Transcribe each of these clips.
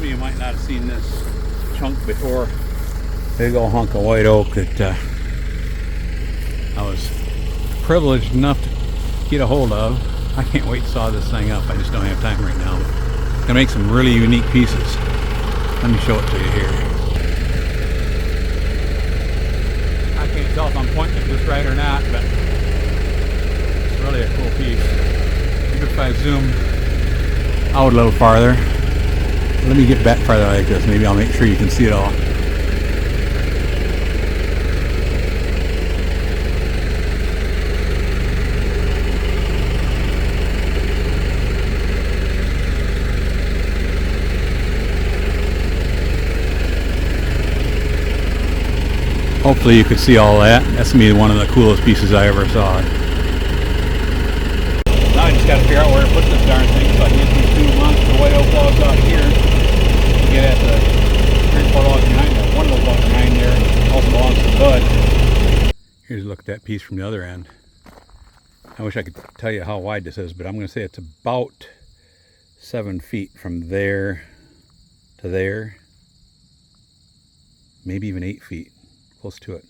of you might not have seen this chunk before. Big old hunk of white oak that I was privileged enough to get a hold of. I can't wait to saw this thing up. I just don't have time right now. But it's gonna make some really unique pieces. Let me show it to you here. I can't tell if I'm pointing at this right or not, but it's really a cool piece. Maybe if I zoom out a little farther. Let me get back farther like this. Maybe I'll make sure you can see it all. Hopefully you could see all that. That's going to be one of the coolest pieces I ever saw. Now I just got to figure out where to put this darn thing so I can get these 2 monster white oak logs out of here. Get at the 3 or 4 logs behind there. One of those logs behind there also belongs to Bud. Here's a look at that piece from the other end. I wish I could tell you how wide this is, but I'm going to say it's about 7 feet from there to there. Maybe even 8 feet. Close to it.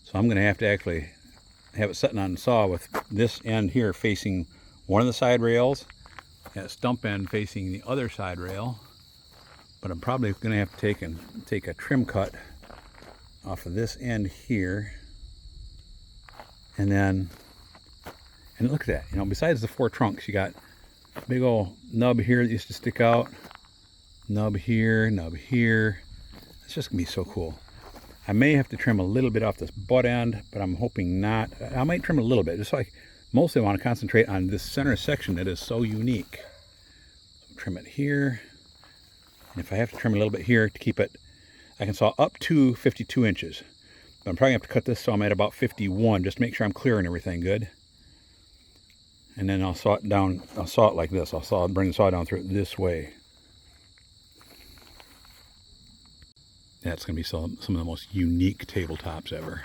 So I'm going to have to actually have it sitting on the saw with this end here facing one of the side rails and a stump end facing the other side rail. But I'm probably going to have to take a trim cut off of this end here, and look at that. You know, besides the 4 trunks, you got a big old nub here that used to stick out, nub here, nub here. It's just gonna be so cool. I may have to trim a little bit off this butt end, but I'm hoping not. I might trim a little bit, just like mostly I want to concentrate on this center section that is so unique. So trim it here, and if I have to trim a little bit here to keep it, I can saw up to 52 inches. But I'm probably going to have to cut this so I'm at about 51, just to make sure I'm clearing everything good. And then I'll saw it down, I'll saw it like this. Bring the saw down through it this way. That's going to be some of the most unique tabletops ever.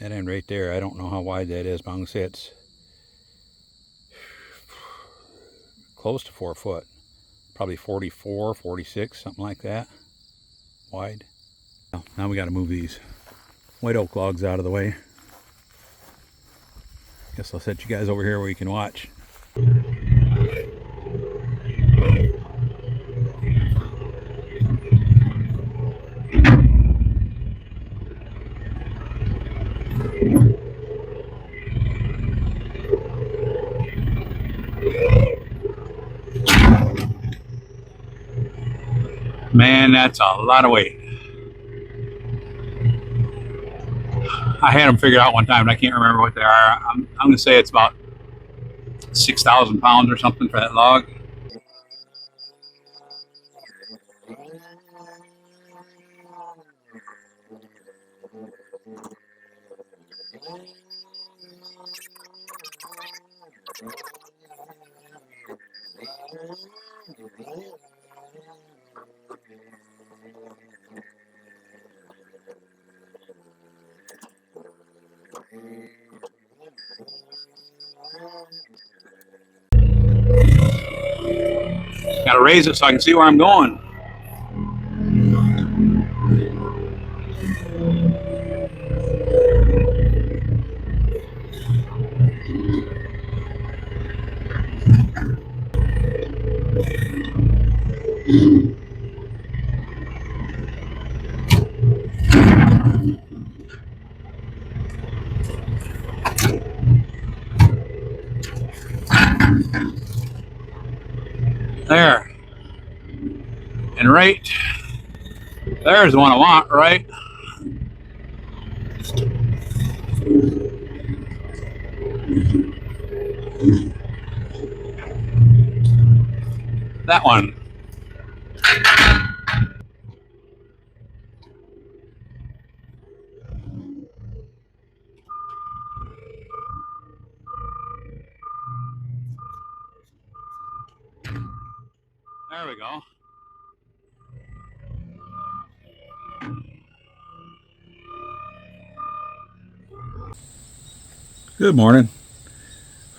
That end right there, I don't know how wide that is, but I'm going to say it's close to 4 foot. Probably 44, 46, something like that. Wide. Now we got to move these white oak logs out of the way. Guess I'll set you guys over here where you can watch. Man, that's a lot of weight. I had them figured out one time, and I can't remember what they are. I'm going to say it's about 6,000 pounds or something for that log. Got to raise it so I can see where I'm going. There. And right there's the one I want, right? That one. There we go. Good morning.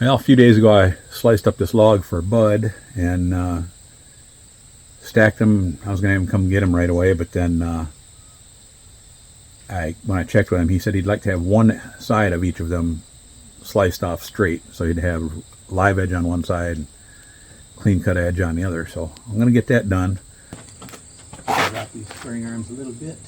Well, a few days ago I sliced up this log for Bud and stacked them. I was going to have him come get them right away, but then when I checked with him, he said he'd like to have one side of each of them sliced off straight, so he'd have live edge on one side and clean cut edge on the other. So I'm going to get that done. I got these spring arms a little bit.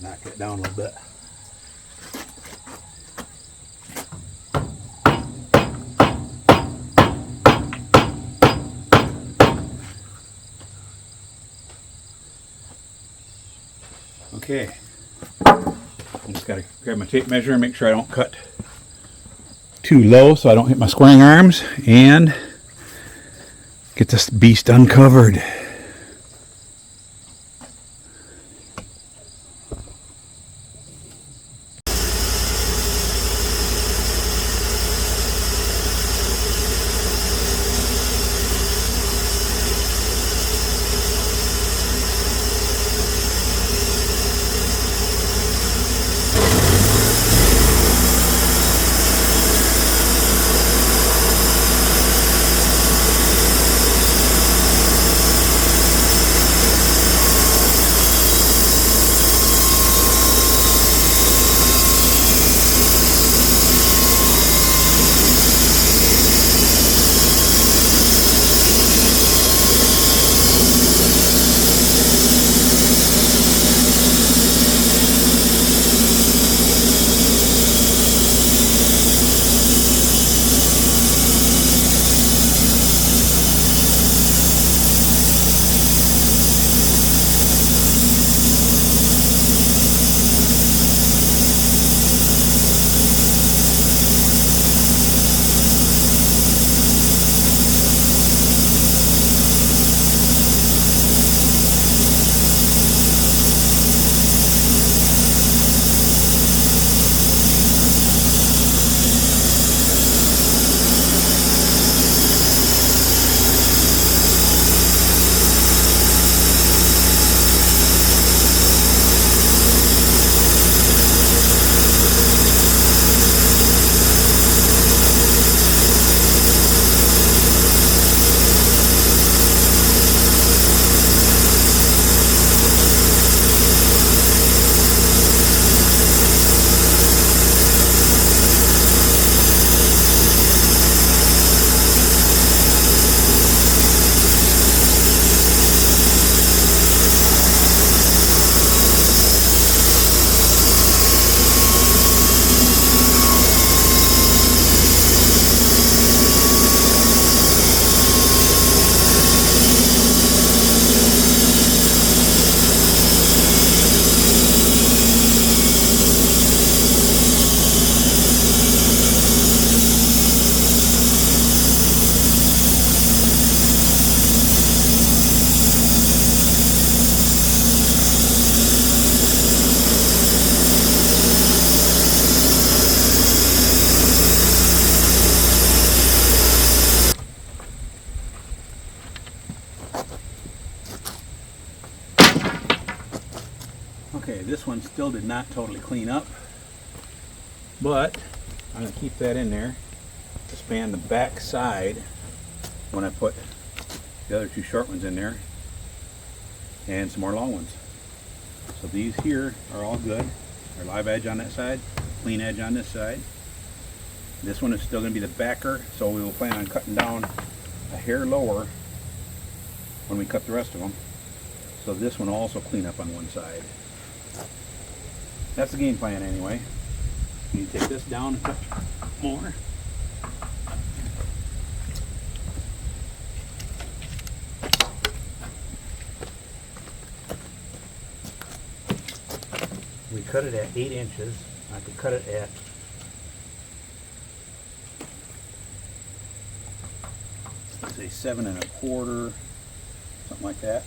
Knock it down a little bit. Okay, I just got to grab my tape measure and make sure I don't cut too low so I don't hit my squaring arms, and get this beast uncovered. Okay, this one still did not totally clean up, but I'm going to keep that in there to span the back side when I put the other two short ones in there and some more long ones. So these here are all good. They're live edge on that side, clean edge on this side. This one is still going to be the backer, so we will plan on cutting down a hair lower when we cut the rest of them. So this one will also clean up on one side. That's the game plan anyway. You take this down a touch more. We cut it at 8 inches. I could cut it at say 7 1/4, something like that.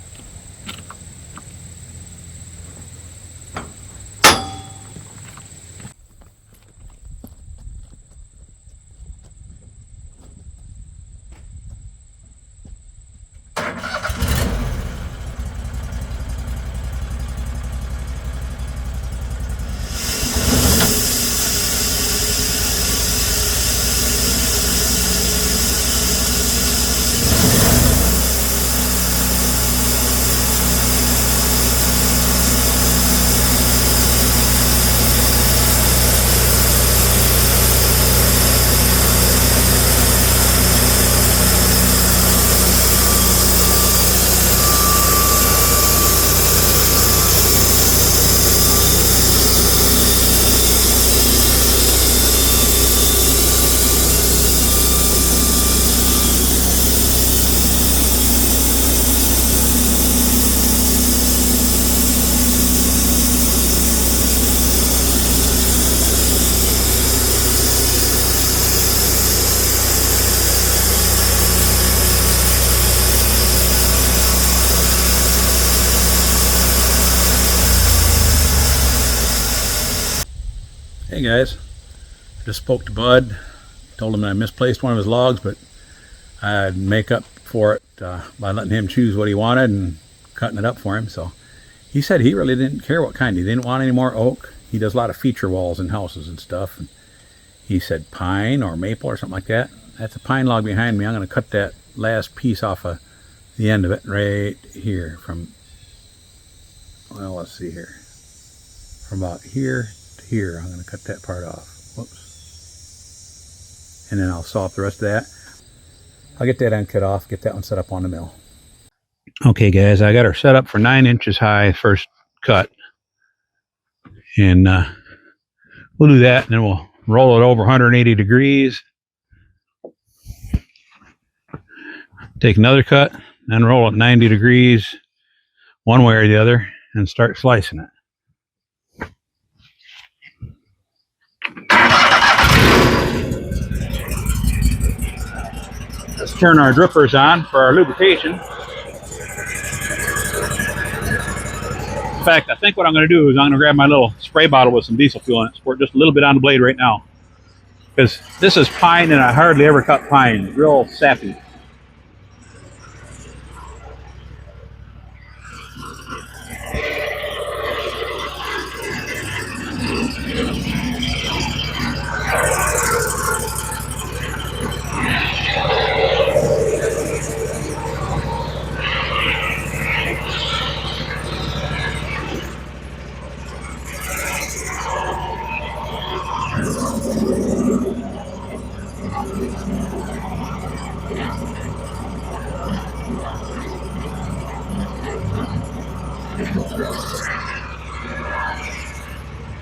Hey guys, just spoke to Bud, told him that I misplaced one of his logs, but I'd make up for it by letting him choose what he wanted and cutting it up for him. So he said he really didn't care what kind. He didn't want any more oak. He does a lot of feature walls in houses and stuff. And he said pine or maple or something like that. That's a pine log behind me. I'm going to cut that last piece off of the end of it right here from, well, let's see here. From about here to here, I'm going to cut that part off. Whoops. And then I'll saw off the rest of that. I'll get that end cut off, get that one set up on the mill. Okay guys, I got her set up for 9 inches high first cut. And we'll do that, and then we'll roll it over 180 degrees. Take another cut, then roll it 90 degrees one way or the other, and start slicing it. Let's turn our drippers on for our lubrication. In fact, I think what I'm going to do is I'm going to grab my little spray bottle with some diesel fuel in it, squirt just a little bit on the blade right now. Because this is pine, and I hardly ever cut pine. Real sappy.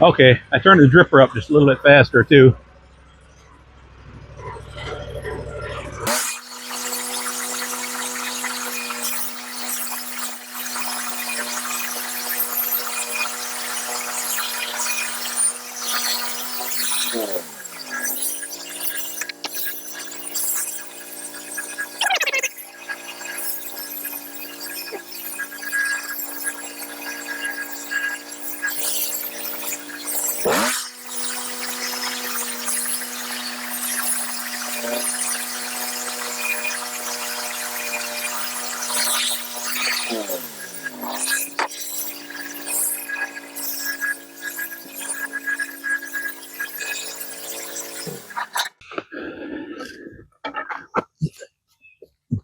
Okay, I turned the dripper up just a little bit faster too.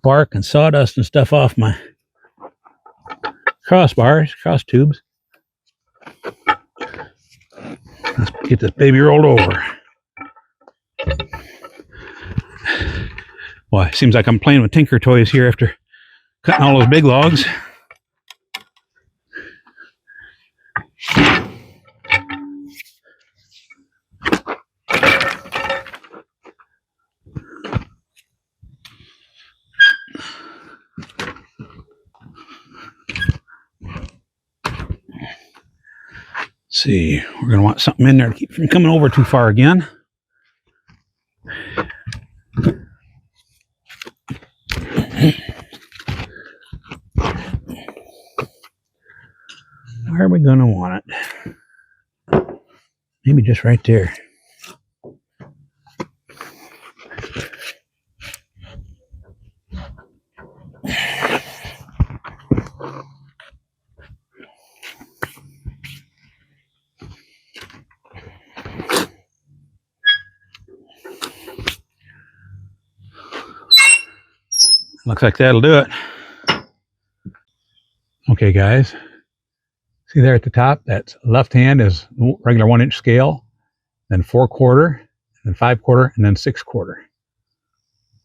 Bark and sawdust and stuff off my crossbars, cross tubes. Let's get this baby rolled over. Boy, it seems like I'm playing with Tinker toys here after cutting all those big logs. See, we're going to want something in there to keep from coming over too far again. Where are we going to want it? Maybe just right there. Looks like that'll do it. Okay, guys. See there at the top, that's left hand is regular 1-inch scale, then 4/4, then 5/4, and then 6/4.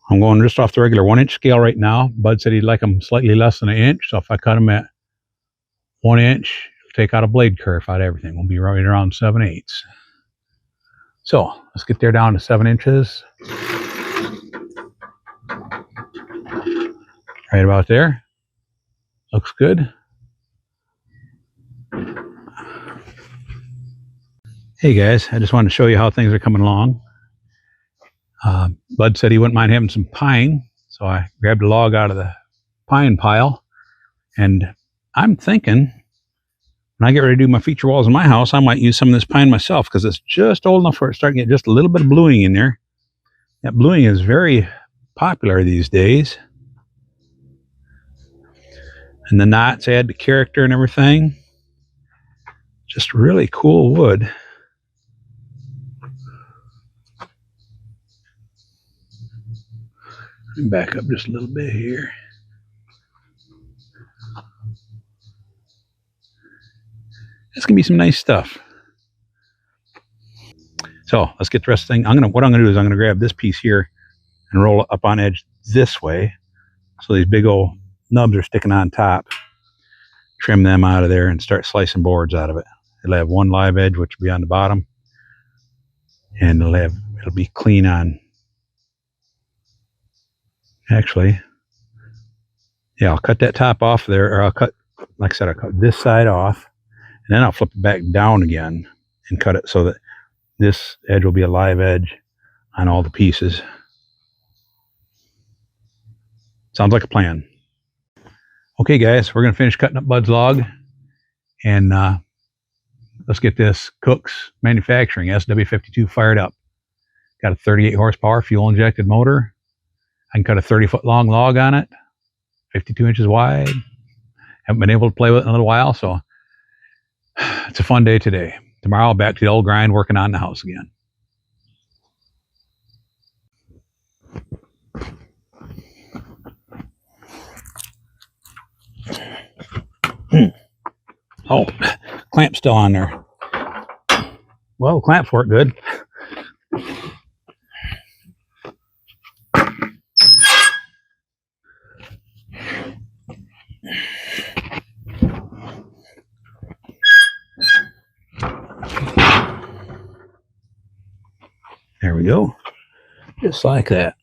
I'm going just off the regular 1-inch scale right now. Bud said he'd like them slightly less than 1 inch, so if I cut them at 1 inch, take out a blade kerf out of everything. We'll be right around 7/8. So let's get there down to 7 inches. Right about there. Looks good. Hey guys, I just wanted to show you how things are coming along. Bud said he wouldn't mind having some pine, so I grabbed a log out of the pine pile, and I'm thinking when I get ready to do my feature walls in my house, I might use some of this pine myself because it's just old enough for it to start getting just a little bit of bluing in there. That bluing is very popular these days. And the knots add to character and everything. Just really cool wood. Back up just a little bit here. It's gonna be some nice stuff. So let's get the rest of the thing. What I'm gonna do is I'm gonna grab this piece here and roll it up on edge this way. So these big old nubs are sticking on top. Trim them out of there and start slicing boards out of it. It'll have one live edge, which will be on the bottom, and it'll be clean on. Actually, yeah, I'll cut that top off there, or I'll cut this side off, and then I'll flip it back down again and cut it so that this edge will be a live edge on all the pieces. Sounds like a plan. Okay, guys, we're going to finish cutting up Bud's log, and let's get this Cook's Manufacturing SW52 fired up. Got a 38 horsepower fuel-injected motor. I can cut a 30-foot long log on it, 52 inches wide. Haven't been able to play with it in a little while, so it's a fun day today. Tomorrow, back to the old grind, working on the house again. Oh, clamp's still on there. Well, clamps work good. There we go. Just like that.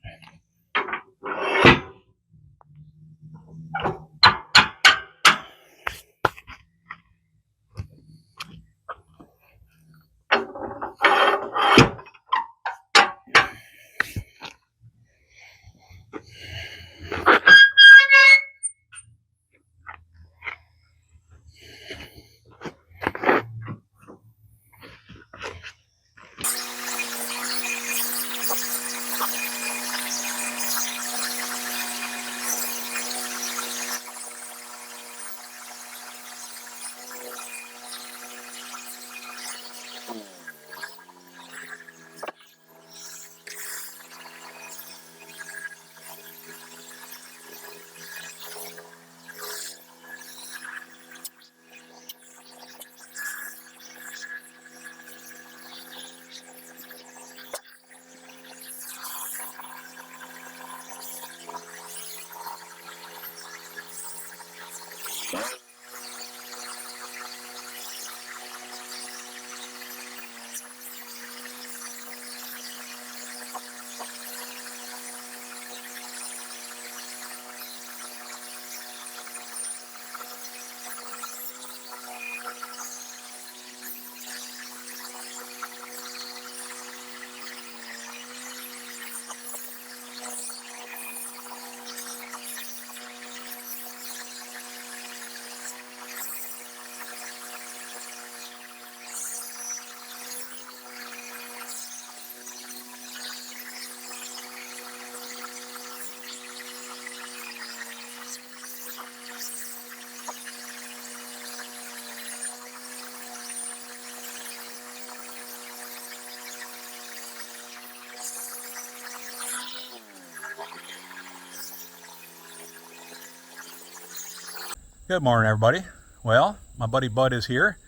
Good morning, everybody. Well, my buddy Bud is here,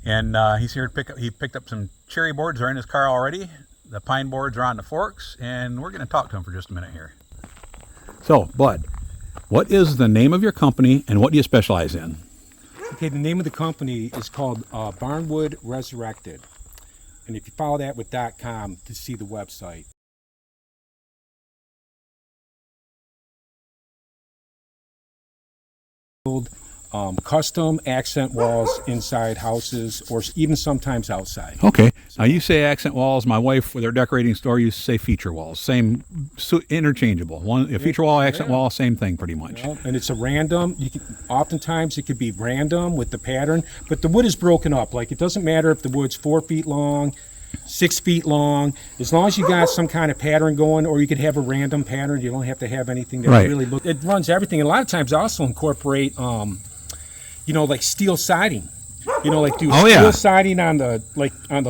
and he's here to pick up. He picked up some cherry boards. They're in his car already. The pine boards are on the forks, and we're going to talk to him for just a minute here. So, Bud, what is the name of your company, and what do you specialize in? Okay, the name of the company is called Barnwood Resurrected, and if you follow that with .com to see the website. Custom accent walls inside houses, or even sometimes outside. Okay. Now you say accent walls. My wife, with her decorating store, used to say feature walls. Same, interchangeable. A feature wall, accent wall, same thing, pretty much. Well, and it's a random. Oftentimes it could be random with the pattern, but the wood is broken up. Like, it doesn't matter if the wood's 4 feet long, 6 feet long, as long as you got some kind of pattern going, or you could have a random pattern. You don't have to have anything that really looks. It runs everything. And a lot of times I also incorporate, like steel siding. Like do steel siding on the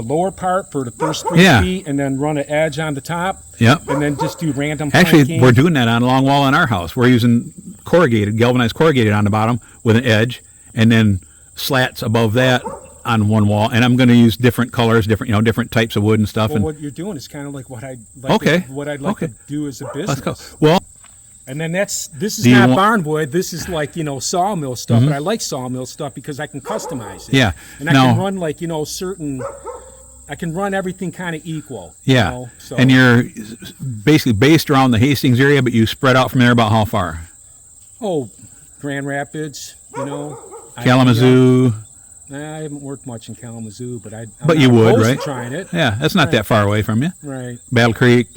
lower part for the first 3 feet, and then run an edge on the top. Yep. And then just do random. Actually, planking. We're doing that on a long wall in our house. We're using galvanized corrugated on the bottom with an edge, and then slats above that on one wall. And I'm going to use different colors, different types of wood and stuff. Well, what you're doing is kind of like what I'd like to do as a business. Let's go. Well. And then this is not barnwood. This is like, sawmill stuff. But I like sawmill stuff because I can customize it. Yeah. And I can run I can run everything kind of equal. Yeah. And you're basically based around the Hastings area, but you spread out from there about how far? Oh, Grand Rapids, Kalamazoo. I haven't worked much in Kalamazoo, but you would, right? Trying it. Yeah, that's not that far away from you. Right. Battle Creek.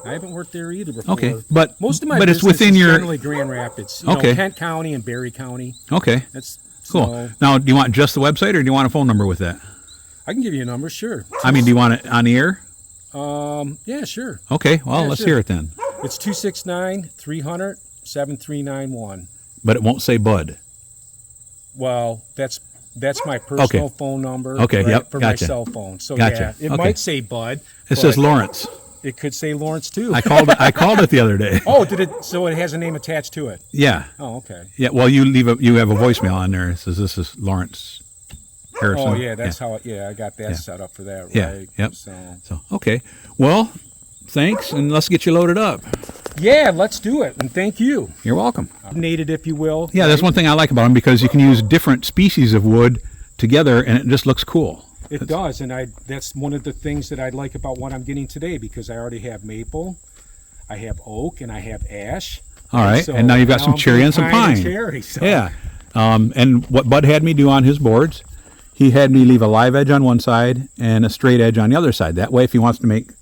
I haven't worked there either before. Okay, but most of my it's within is your generally Grand Rapids. Kent County and Berry County. Okay, that's cool. Now, do you want just the website, or do you want a phone number with that? I can give you a number, sure. Do you want it on the air? Yeah, sure. Okay, well, let's hear it then. It's 269-300-7391. But it won't say Bud. Well, that's my personal phone number. Okay, for my cell phone. So it might say Bud. It says Lawrence. It could say Lawrence too. I called it the other day. Oh, did it? So it has a name attached to it. Yeah. Oh, okay. Yeah. Well, you have a voicemail on there. It says this is Lawrence Harrison. Oh, yeah. That's how. I got that set up for that. Right. Yeah. Yep. So okay. Well, thanks, and let's get you loaded up. Yeah, let's do it. And thank you. You're welcome. Nated, if you will. Yeah, that's one thing I like about them, because you can use different species of wood together, and it just looks cool. It does, and that's one of the things that I like about what I'm getting today, because I already have maple, I have oak, and I have ash. All right, and now you've got some cherry and some pine. Cherry, so. Yeah, and what Bud had me do on his boards, he had me leave a live edge on one side and a straight edge on the other side. That way, if he wants to make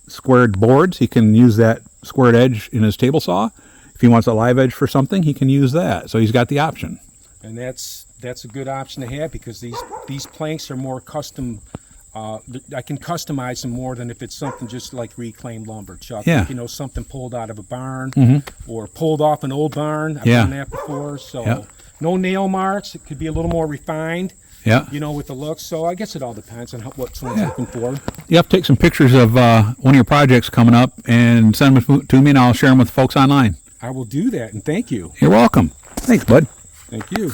squared boards, he can use that squared edge in his table saw. If he wants a live edge for something, he can use that. So he's got the option. And that's a good option to have, because these planks are more custom. I can customize them more than if it's something just like reclaimed lumber, Chuck. Yeah. Like, something pulled out of a barn or pulled off an old barn. I've done that before. So no nail marks. It could be a little more refined. Yeah. With the looks. So I guess it all depends on what someone's looking for. You have to take some pictures of one of your projects coming up and send them to me, and I'll share them with folks online. I will do that, and thank you. You're welcome. Thanks, Bud. Thank you.